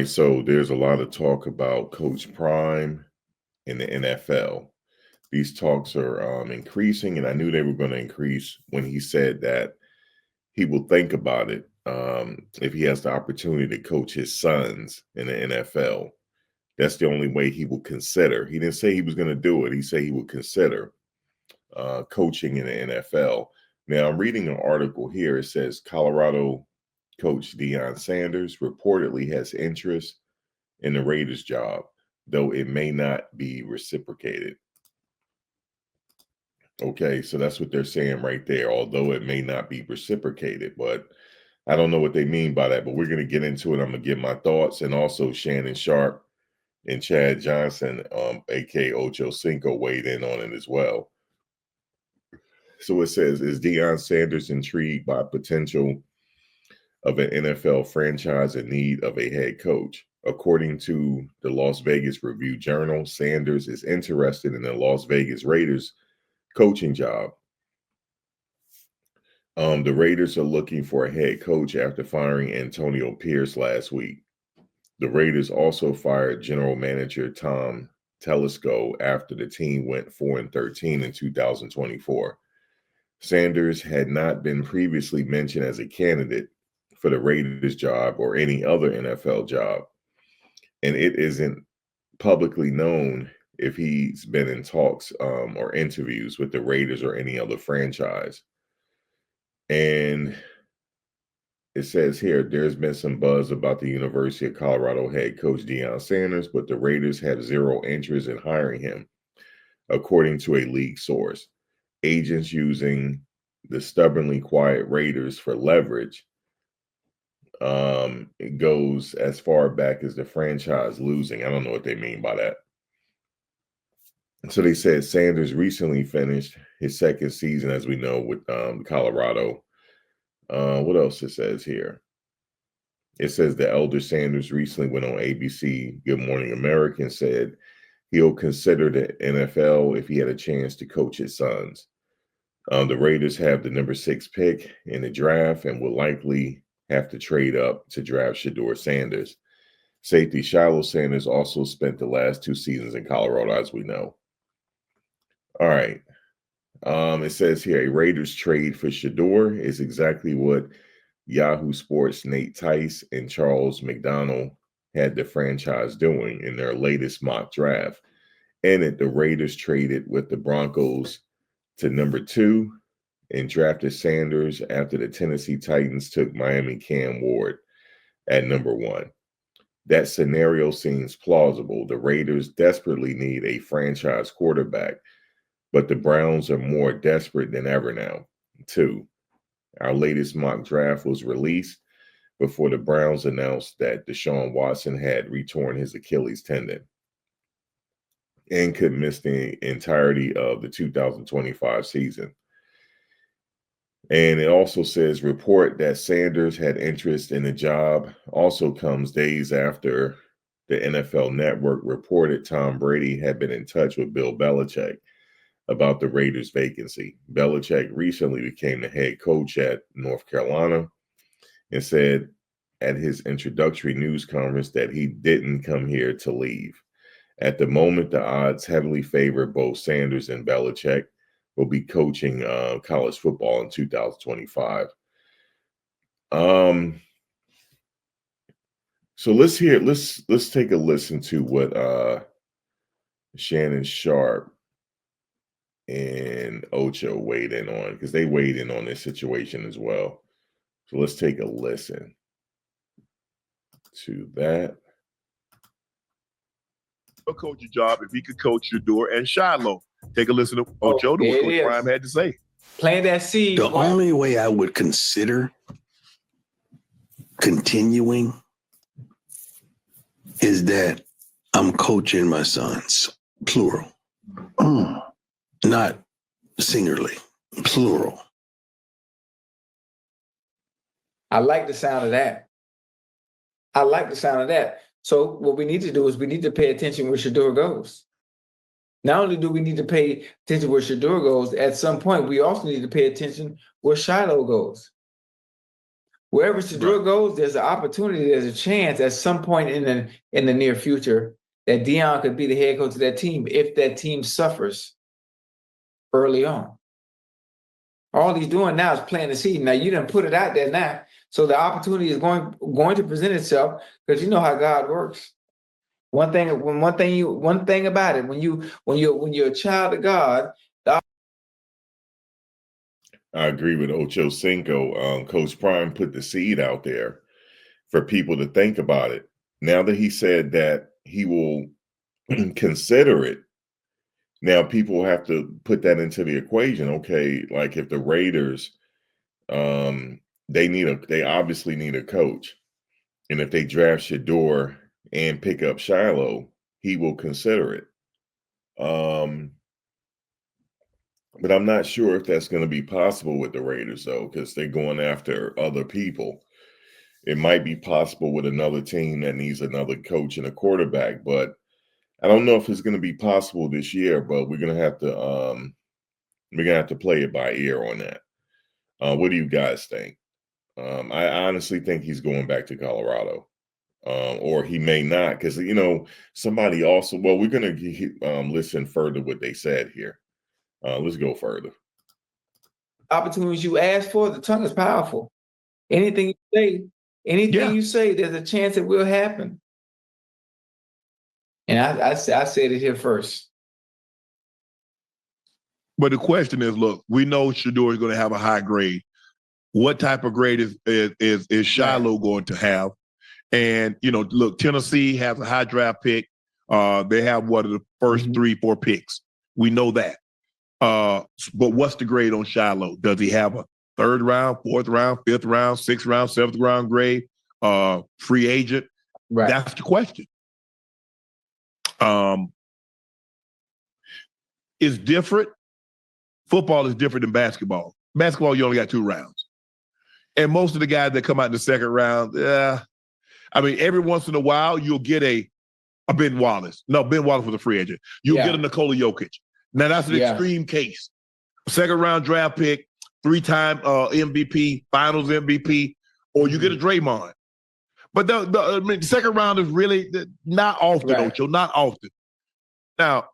So there's a lot of talk about Coach Prime in the NFL. These talks are increasing, and I knew they were going to increase when he said that he will think about it if he has the opportunity to coach his sons in the NFL. That's the only way he will consider. He didn't say he was going to do it. He said he would consider coaching in the NFL. Now, I'm reading an article here. It says Colorado coach Deion Sanders reportedly has interest in the Raiders job, though it may not be reciprocated. Okay, so that's what they're saying right there, although it may not be reciprocated, but I don't know what they mean by that, but we're going to get into it. I'm going to give my thoughts, and also Shannon Sharp and Chad Johnson, aka Ocho Cinco, weighed in on it as well. So it says, is Deion Sanders intrigued by potential of an NFL franchise in need of a head coach? According to the Las Vegas Review-Journal, Sanders is interested in the Las Vegas Raiders coaching job. The Raiders are looking for a head coach after firing Antonio Pierce last week. The Raiders also fired general manager Tom Telesco after the team went 4-13 in 2024. Sanders had not been previously mentioned as a candidate for the Raiders job or any other NFL job, and it isn't publicly known if he's been in talks or interviews with the Raiders or any other franchise. And it says here, there's been some buzz about the University of Colorado head coach Deion Sanders, but the Raiders have zero interest in hiring him, according to a league source. Agents using the stubbornly quiet Raiders for leverage. It goes as far back as the franchise losing. I don't know what they mean by that. So they said Sanders recently finished his second season, as we know, with Colorado. What else it says here? It says the elder Sanders recently went on ABC Good Morning America and said he'll consider the NFL if he had a chance to coach his sons. The Raiders have the number 6 pick in the draft and will likely have to trade up to draft Shedeur Sanders. Safety Shiloh Sanders also spent the last 2 seasons in Colorado, as we know. All right. It says here a Raiders trade for Shedeur is exactly what Yahoo Sports' Nate Tice and Charles McDonald had the franchise doing in their latest mock draft. In it, the Raiders traded with the Broncos to number 2 and drafted Sanders after the Tennessee Titans took Miami Cam Ward at number 1. That scenario seems plausible. The Raiders desperately need a franchise quarterback, but the Browns are more desperate than ever now. 2. Our latest mock draft was released before the Browns announced that Deshaun Watson had re-torn his Achilles tendon and could miss the entirety of the 2025 season. And it also says report that Sanders had interest in the job also comes days after the NFL Network reported Tom Brady had been in touch with Bill Belichick about the Raiders vacancy. Belichick recently became the head coach at North Carolina and said at his introductory news conference that he didn't come here to leave. At the moment, the odds heavily favor both Sanders and Belichick will be coaching college football in 2025. So let's take a listen to what Shannon Sharp and Ocho weighed in on, because they weighed in on this situation as well. So let's take a listen to that. A coach's job if he could coach Shedeur and Shiloh. Take a listen to Ocho to what Coach Prime had to say. Plant that seed. The only way I would consider continuing is that I'm coaching my sons, plural. Not singularly, plural. I like the sound of that. So what we need to do is we need to pay attention where Shedeur goes. Not only do we need to pay attention where Shedeur goes, at some point we also need to pay attention where Shiloh goes. wherever Shador goes, there's an opportunity, there's a chance at some point in the near future that Deion could be the head coach of that team if that team suffers early on. All he's doing now is planting the seed. Now you didn't put it out there now, so the opportunity is going to present itself because you know how God works. One thing about it, when you're a child of God. I agree with Ocho Cinco. Coach Prime put the seed out there for people to think about it. Now that he said that he will consider it, now people have to put that into the equation. Okay, like if the Raiders, they obviously need a coach, and if they draft Shador and pick up Shiloh, he will consider it. But I'm not sure if that's going to be possible with the Raiders, though, because they're going after other people. It might be possible with another team that needs another coach and a quarterback, but I don't know if it's going to be possible this year. But we're going to have to play it by ear on that. What do you guys think? I honestly think he's going back to Colorado, or he may not, because somebody also. Well, we're going to listen further what they said here. Let's go further. Opportunities you ask for, the tongue is powerful. Anything you say, there's a chance it will happen. And I said it here first. But the question is, look, we know Shador is going to have a high grade. What type of grade is Shiloh going to have? And, look, Tennessee has a high draft pick. They have one of the first 3-4 picks. We know that. But what's the grade on Shiloh? Does he have a 3rd round, 4th round, 5th round, 6th round, 7th round grade? Free agent? Right. That's the question. It's different. Football is different than basketball. Basketball, you only got 2 rounds. And most of the guys that come out in the 2nd round, every once in a while, you'll get a Ben Wallace. No, Ben Wallace was a free agent. You'll get a Nikola Jokic. Now, that's an extreme case. 2nd round draft pick, 3-time MVP, finals MVP, or you get a Draymond. But the 2nd round is really not often, Ocho, not often. Now,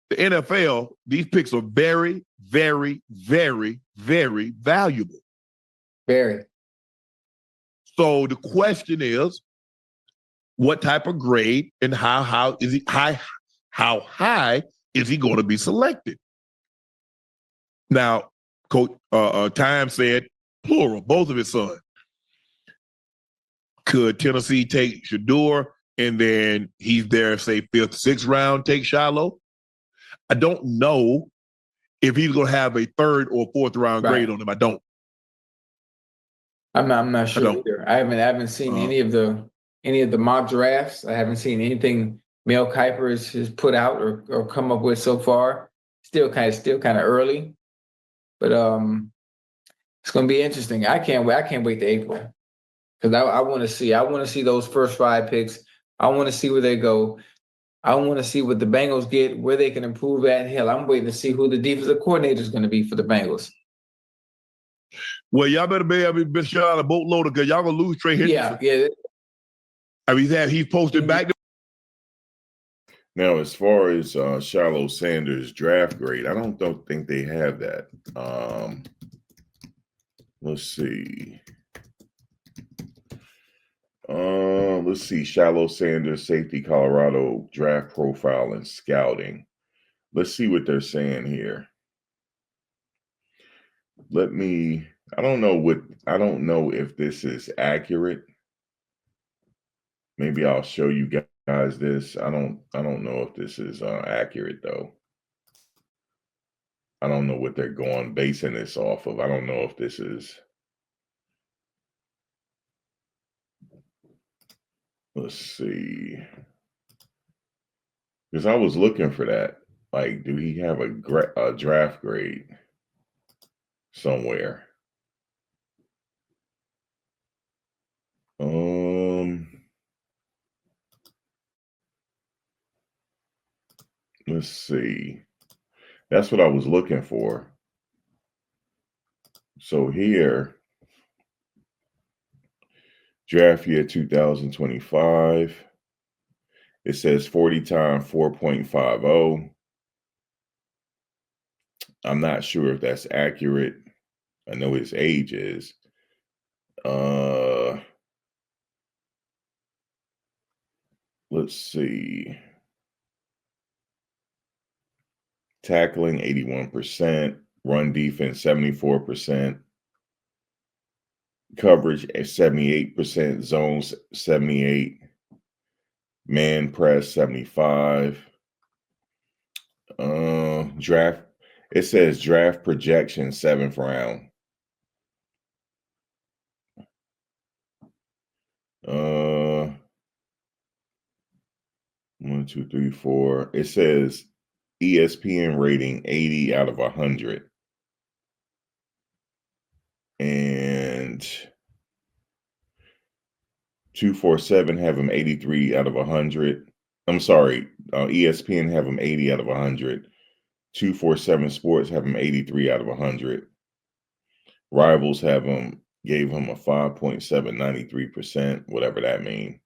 the NFL, these picks are very, very, very, very valuable. Very. So the question is, what type of grade and how high is he going to be selected? Now, Coach Time said plural, both of his sons. Could Tennessee take Shador and then he's there, say 5th, 6th round, take Shiloh? I don't know if he's going to have a 3rd or 4th round grade on him. I don't. I'm not sure either. I haven't seen any of the mock drafts. I haven't seen anything Mel Kiper has put out or come up with so far. Still kind of early, but it's going to be interesting. I can't wait to April because I want to see those first 5 picks. I want to see where they go. I want to see what the Bengals get, where they can improve at. Hell, I'm waiting to see who the defensive coordinator is going to be for the Bengals. Well, y'all better be shut out a boatload because y'all gonna lose Trey Hendrickson. Yeah. He's posted back. Now, as far as Shiloh Sanders' draft grade, I don't think they have that. Let's see. Let's see. Shiloh Sanders, safety, Colorado draft profile and scouting. Let's see what they're saying here. I don't know if this is accurate. Maybe I'll show you guys this. I don't know if this is accurate though. I don't know what they're basing this off of. I don't know if this is. Let's see. Because I was looking for that. Like, do he have a draft grade somewhere? Let's see. That's what I was looking for. So here, Draft year 2025. It says 40 time 4.50. I'm not sure if that's accurate. I know his age is. Let's see. Tackling 81%, run defense 74%, coverage at 78%, zones 78, man press 75. Draft. It says draft projection 7th round. 1, 2, 3, 4. It says ESPN rating 80 out of 100. And 247 have him 83 out of 100. I'm sorry, ESPN have him 80 out of 100. 247 Sports have him 83 out of 100. Rivals gave him a 5.793%, whatever that means.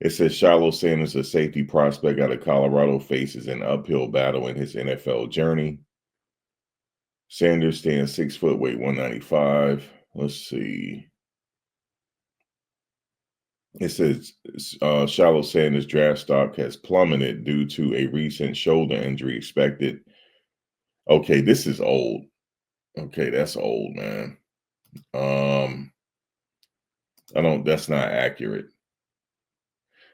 It says Shiloh Sanders, a safety prospect out of Colorado, faces an uphill battle in his NFL journey. Sanders stands 6 foot, weight 195. Let's see. It says Shiloh Sanders' draft stock has plummeted due to a recent shoulder injury expected. Okay, this is old. Okay, that's old, man. That's not accurate.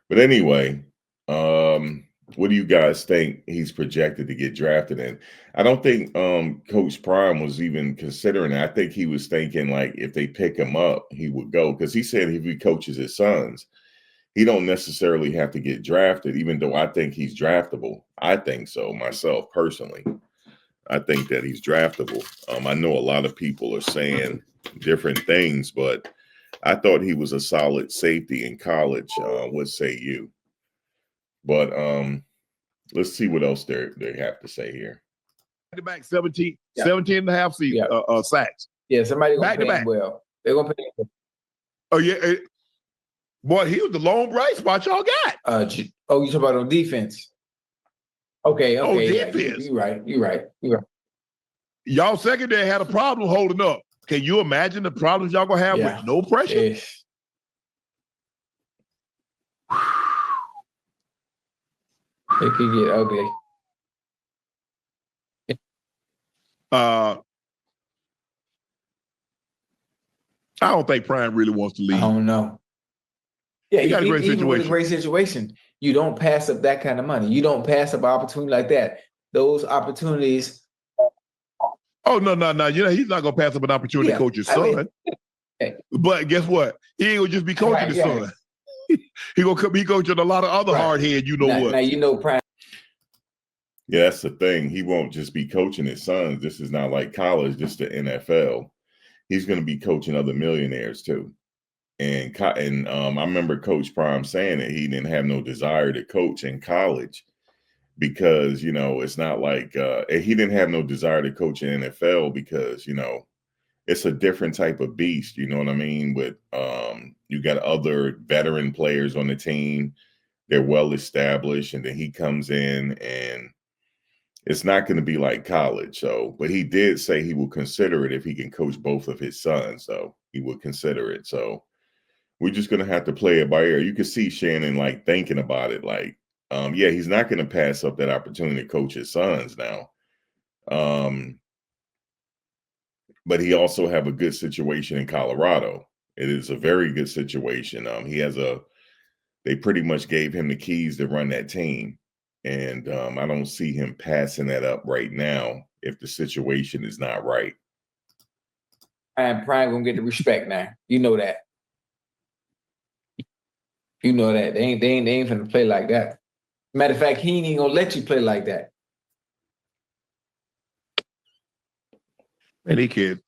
But anyway, what do you guys think he's projected to get drafted in? I don't think Coach Prime was even considering it. I think he was thinking like if they pick him up, he would go, because he said if he coaches his sons, he don't necessarily have to get drafted, even though I think he's draftable. I think so myself personally. I think that he's draftable. I know a lot of people are saying different things, but I thought he was a solid safety in college. What say you? But let's see what else they have to say here. Back 17 and a half sacks. Yeah, somebody gonna back pay to him back. well. They're gonna pay him. Oh yeah, boy, he was the lone bright spot y'all got. You talking about on defense? Okay. Defense. You're right. Y'all secondary had a problem holding up. Can you imagine the problems y'all gonna have with no pressure? Yes. It could get ugly. I don't think Prime really wants to leave. I don't know. Yeah, he got a great even with a situation. great situation, you don't pass up that kind of money. You don't pass up an opportunity like that. Those opportunities. Oh no! You know he's not gonna pass up an opportunity to coach his son. But guess what? He ain't gonna just be coaching his son. He gonna be coaching a lot of other hard head. You know what? Now you know Prime. Yeah, that's the thing. He won't just be coaching his sons. This is not like college, just the NFL. He's going to be coaching other millionaires too. And I remember Coach Prime saying that he didn't have no desire to coach in college because, you know, it's not like he didn't have no desire to coach in NFL because, you know, it's a different type of beast. You know what I mean? With you got other veteran players on the team. They're well established. And then he comes in and it's not going to be like college. So, but he did say he will consider it if he can coach both of his sons. So he would consider it. So we're just going to have to play it by ear. You can see Shannon like thinking about it. Like, yeah, he's not going to pass up that opportunity to coach his sons now. But he also have a good situation in Colorado. It is a very good situation. They pretty much gave him the keys to run that team. And I don't see him passing that up right now if the situation is not right. And Prime gonna get the respect now. You know that. You know that. They ain't finna play like that. Matter of fact, he ain't even gonna let you play like that. And he kid.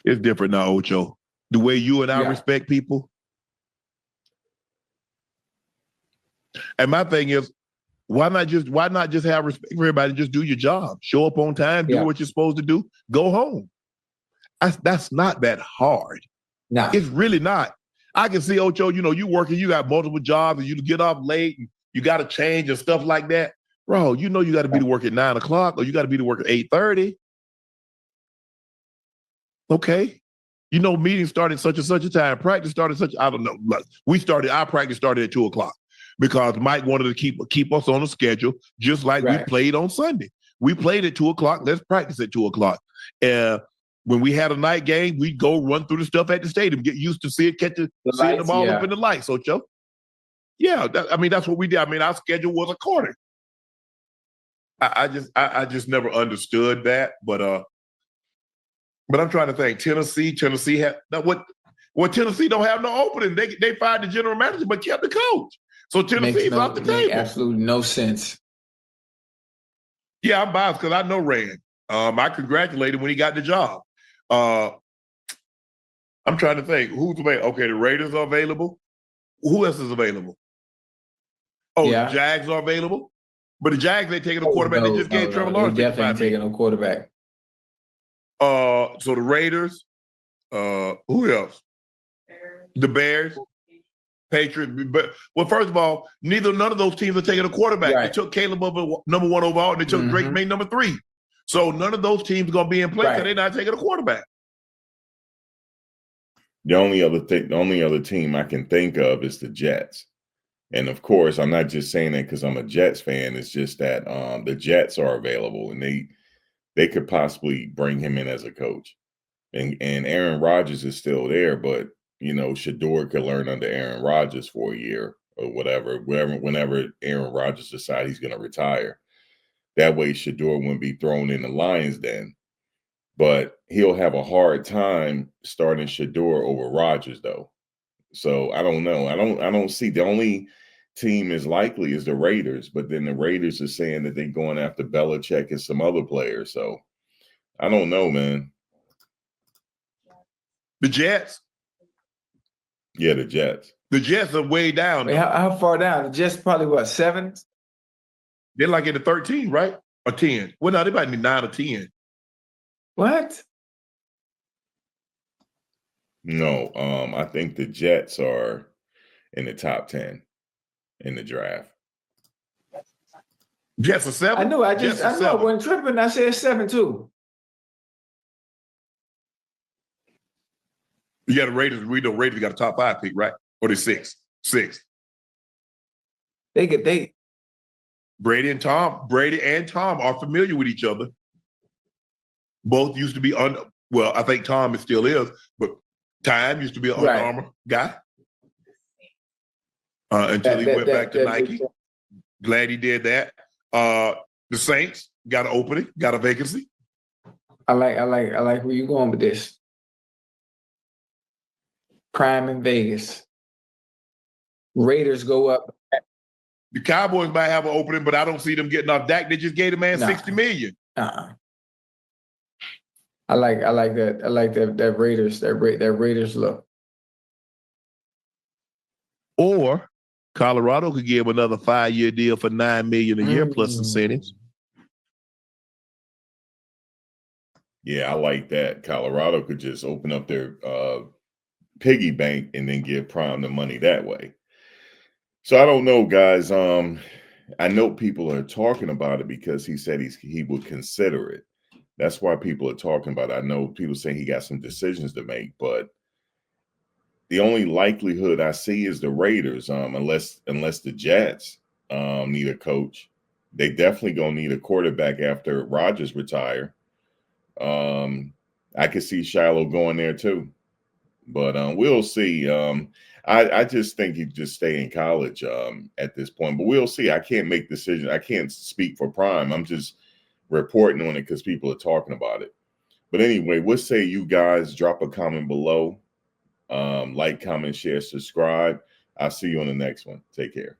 It's different now, Ocho. The way you and I respect people. And my thing is, why not just have respect for everybody? Just do your job. Show up on time, do what you're supposed to do, go home. That's not that hard. Nah. It's really not. I can see, Ocho, you working, you got multiple jobs, and you get off late, and you got to change and stuff like that. Bro, you got to be to work at 9 o'clock, or you got to be to work at 8:30. Okay. Meetings started such and such a time. Practice started I don't know. Our practice started at 2 o'clock because Mike wanted to keep us on a schedule, just like we played on Sunday. We played at 2 o'clock. Let's practice at 2 o'clock. When we had a night game, we'd go run through the stuff at the stadium, get used to seeing the ball up in the lights. So, Joe, yeah, that's what we did. Our schedule was according. I just never understood that, but I'm trying to think. Tennessee had what Tennessee don't have no opening. They fired the general manager but kept the coach. So Tennessee's off the table. Absolutely no sense. Yeah, I'm biased because I know Rand. I congratulated him when he got the job. I'm trying to think who's available. Okay, the Raiders are available. Who else is available? Oh, yeah. The Jags are available. But the Jags ain't taking a quarterback. They just gave Trevor Lawrence. They definitely ain't taking a quarterback. So the Raiders, who else? The Bears, Patriots. But first of all, none of those teams are taking a quarterback. Right. They took Caleb over number 1 overall, and they took Drake May number 3. So none of those teams are gonna be in place, so they're not taking a quarterback. The only other team I can think of is the Jets. And of course, I'm not just saying that because I'm a Jets fan. It's just that the Jets are available, and they could possibly bring him in as a coach. And Aaron Rodgers is still there, but Shador could learn under Aaron Rodgers for a year or whenever Aaron Rodgers decides he's going to retire. That way, Shador wouldn't be thrown in the lion's den. But he'll have a hard time starting Shador over Rodgers, though. So I don't know. I don't see the only team as likely is the Raiders, but then the Raiders are saying that they're going after Belichick and some other players. So I don't know, man. The Jets. Yeah, the Jets. The Jets are way down. Wait, how far down? The Jets probably what, 7? They're like in the 13, right? Or 10. Well, no, they might be 9 or 10. What? No, I think the Jets are in the top 10 in the draft. Jets are 7? I know I wasn't tripping. I said 7 too. You got the Raiders. We know Raiders got a top 5 pick, right? Or they 6. Brady and Tom are familiar with each other. Both used to be well, I think Tom still is, but Time used to be an Under Armour guy until he went back to Nike. Glad he did that. The Saints got an opening, got a vacancy. I like where you going with this. Prime in Vegas. Raiders go up. The Cowboys might have an opening, but I don't see them getting off Dak. They just gave the man $60 million. I like that. I like that Raiders look. Or Colorado could give another 5-year deal for $9 million a year plus incentives. Yeah, I like that. Colorado could just open up their piggy bank and then give Prime the money that way. So I don't know, guys. I know people are talking about it because he said he would consider it. That's why people are talking about it. I know people saying he got some decisions to make, but the only likelihood I see is the Raiders, unless the Jets need a coach. They definitely gonna need a quarterback after Rodgers retire. I could see Shiloh going there too, but we'll see. I just think he'd just stay in college at this point, but we'll see. I can't make decisions. I can't speak for Prime. I'm just reporting on it because people are talking about it. But anyway, what say you guys? Drop a comment below. Like, comment, share, subscribe. I'll see you on the next one. Take care.